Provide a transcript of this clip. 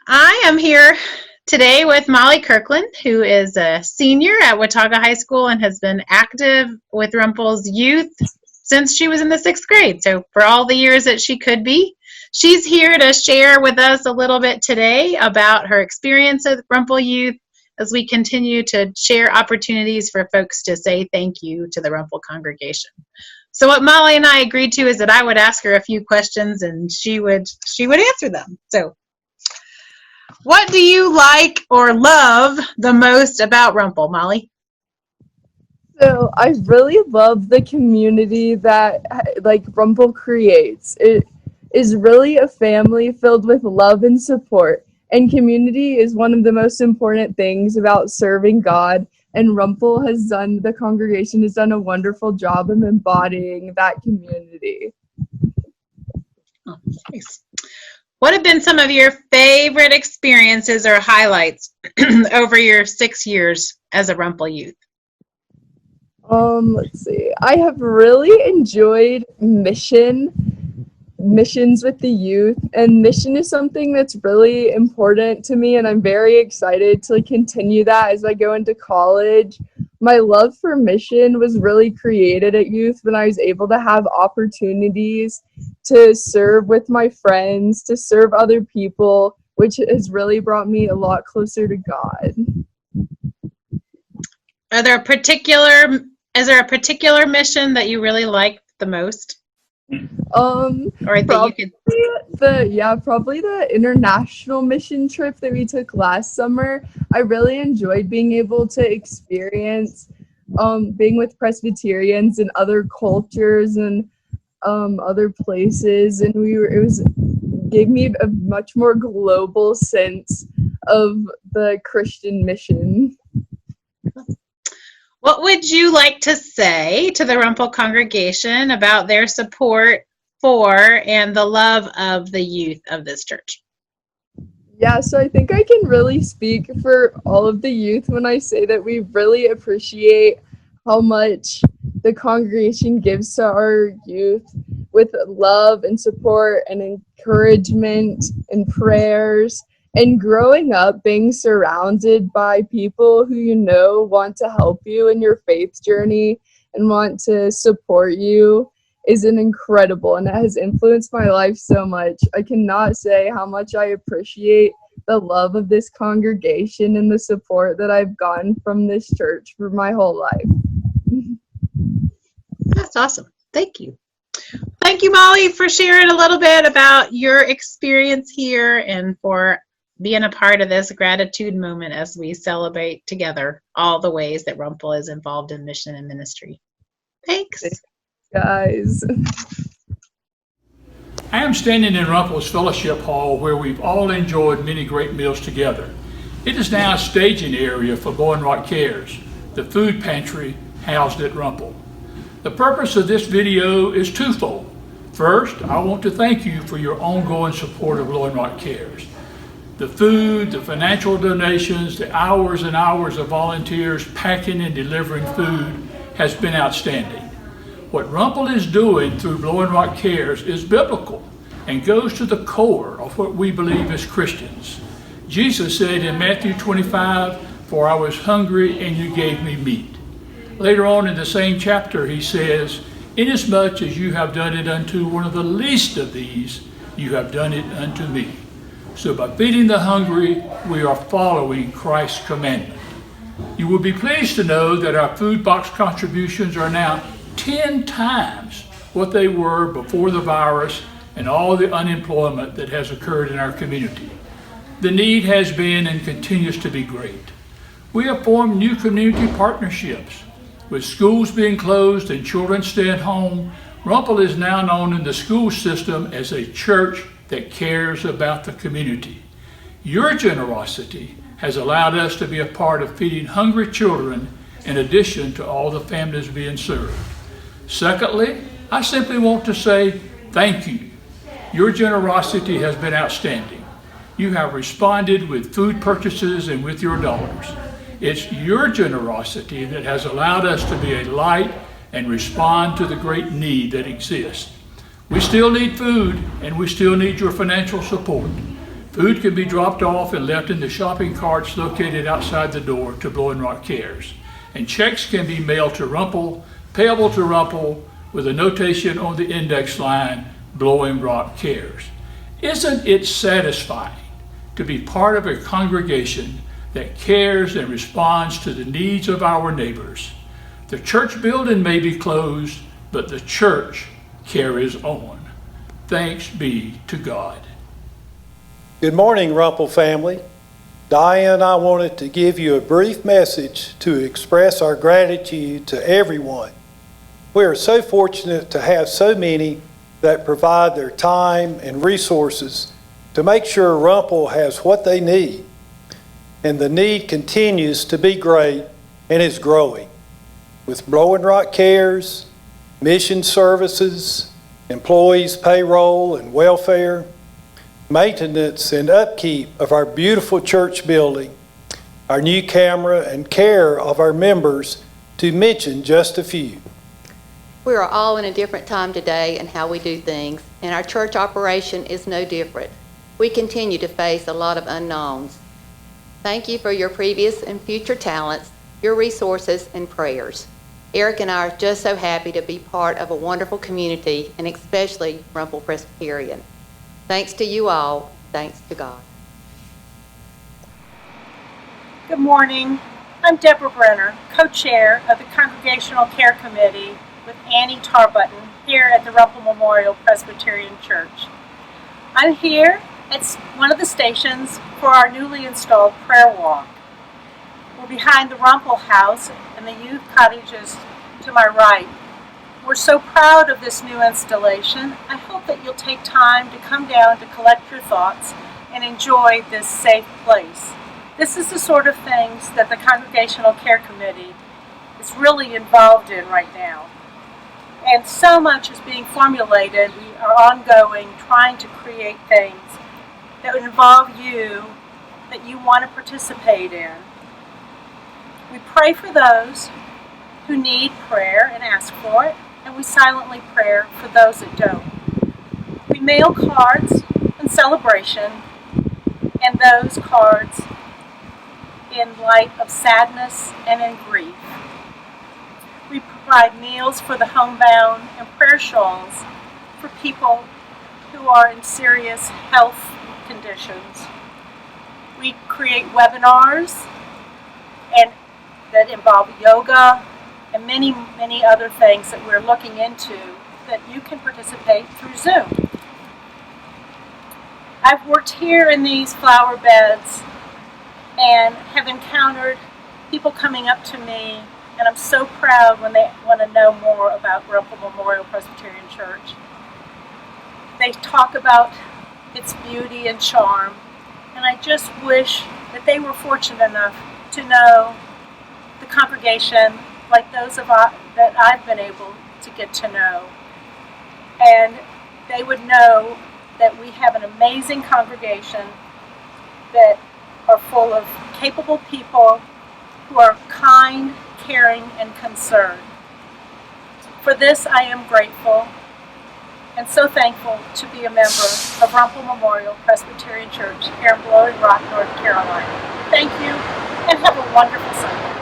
I am here today with Molly Kirkland, who is a senior at Watauga High School and has been active with Rumple's youth since she was in the 6th grade. So for all the years that she could be, she's here to share with us a little bit today about her experience at Rumple Youth as we continue to share opportunities for folks to say thank you to the Rumple congregation. So what Molly and I agreed to is that I would ask her a few questions and she would answer them. So what do you like or love the most about Rumple, Molly? So I really love the community that Rumple creates. It is really a family filled with love and support. And community is one of the most important things about serving God. And the congregation has done a wonderful job of embodying that community. Oh, nice. What have been some of your favorite experiences or highlights over your 6 years as a Rumple youth? Let's see. I have really enjoyed missions with the youth, and mission is something that's really important to me, and I'm very excited to continue that as I go into college. My love for mission was really created at youth when I was able to have opportunities to serve with my friends, to serve other people, which has really brought me a lot closer to God. Is there a particular mission that you really liked the most? Probably the international mission trip that we took last summer. I really enjoyed being able to experience being with Presbyterians and other cultures and other places, and gave me a much more global sense of the Christian mission. What would you like to say to the Rumple congregation about their support for and the love of the youth of this church? Yeah, so I think I can really speak for all of the youth when I say that we really appreciate how much the congregation gives to our youth with love and support and encouragement and prayers. And growing up, being surrounded by people who want to help you in your faith journey and want to support you is incredible, and it has influenced my life so much. I cannot say how much I appreciate the love of this congregation and the support that I've gotten from this church for my whole life. That's awesome. Thank you. Thank you, Molly, for sharing a little bit about your experience here and for being a part of this gratitude moment as we celebrate together all the ways that Rumple is involved in mission and ministry. Thanks. Guys. I am standing in Rumple's Fellowship Hall where we've all enjoyed many great meals together. It is now a staging area for Blowing Rock Cares, the food pantry housed at Rumple. The purpose of this video is twofold. First, I want to thank you for your ongoing support of Blowing Rock Cares. The food, the financial donations, the hours and hours of volunteers packing and delivering food has been outstanding. What Rumple is doing through Blowing Rock Cares is biblical and goes to the core of what we believe as Christians. Jesus said in Matthew 25, "For I was hungry and you gave me meat." Later on in the same chapter he says, "Inasmuch as you have done it unto one of the least of these, you have done it unto me." So by feeding the hungry, we are following Christ's commandment. You will be pleased to know that our food box contributions are now 10 times what they were before the virus and all the unemployment that has occurred in our community. The need has been and continues to be great. We have formed new community partnerships. With schools being closed and children staying home, Rumple is now known in the school system as a church that cares about the community. Your generosity has allowed us to be a part of feeding hungry children in addition to all the families being served. Secondly, I simply want to say thank you. Your generosity has been outstanding. You have responded with food purchases and with your dollars. It's your generosity that has allowed us to be a light and respond to the great need that exists. We still need food, and we still need your financial support. Food can be dropped off and left in the shopping carts located outside the door to Blowing Rock Cares. And checks can be mailed to Rumple, payable to Rumple, with a notation on the index line, Blowing Rock Cares. Isn't it satisfying to be part of a congregation that cares and responds to the needs of our neighbors? The church building may be closed, but the church carries on. Thanks be to God. Good morning, Rumple family. Diane and I wanted to give you a brief message to express our gratitude to everyone. We are so fortunate to have so many that provide their time and resources to make sure Rumple has what they need. And the need continues to be great and is growing. With Blowing Rock Cares, mission services, employees' payroll and welfare, maintenance and upkeep of our beautiful church building, our new camera and care of our members, to mention just a few. We are all in a different time today in how we do things, and our church operation is no different. We continue to face a lot of unknowns. Thank you for your previous and future talents, your resources, and prayers. Eric and I are just so happy to be part of a wonderful community, and especially Rumple Presbyterian. Thanks to you all. Thanks to God. Good morning. I'm Deborah Brenner, co-chair of the Congregational Care Committee with Annie Tarbutton here at the Rumple Memorial Presbyterian Church. I'm here at one of the stations for our newly installed prayer walk. We're behind the Rumple House and the youth cottages to my right. We're so proud of this new installation. I hope that you'll take time to come down to collect your thoughts and enjoy this safe place. This is the sort of things that the Congregational Care Committee is really involved in right now. And so much is being formulated. We are ongoing, trying to create things that would involve you, that you want to participate in. We pray for those who need prayer and ask for it, and we silently pray for those that don't. We mail cards in celebration, and those cards in light of sadness and in grief. We provide meals for the homebound and prayer shawls for people who are in serious health conditions. We create webinars and that involve yoga and many, many other things that we're looking into that you can participate through Zoom. I've worked here in these flower beds and have encountered people coming up to me, and I'm so proud when they want to know more about Rumple Memorial Presbyterian Church. They talk about its beauty and charm, and I just wish that they were fortunate enough to know the congregation like those that I've been able to get to know. And they would know that we have an amazing congregation that are full of capable people who are kind, caring, and concerned. For this, I am grateful and so thankful to be a member of Rumple Memorial Presbyterian Church here in Blowing Rock, North Carolina. Thank you, and have a wonderful Sunday.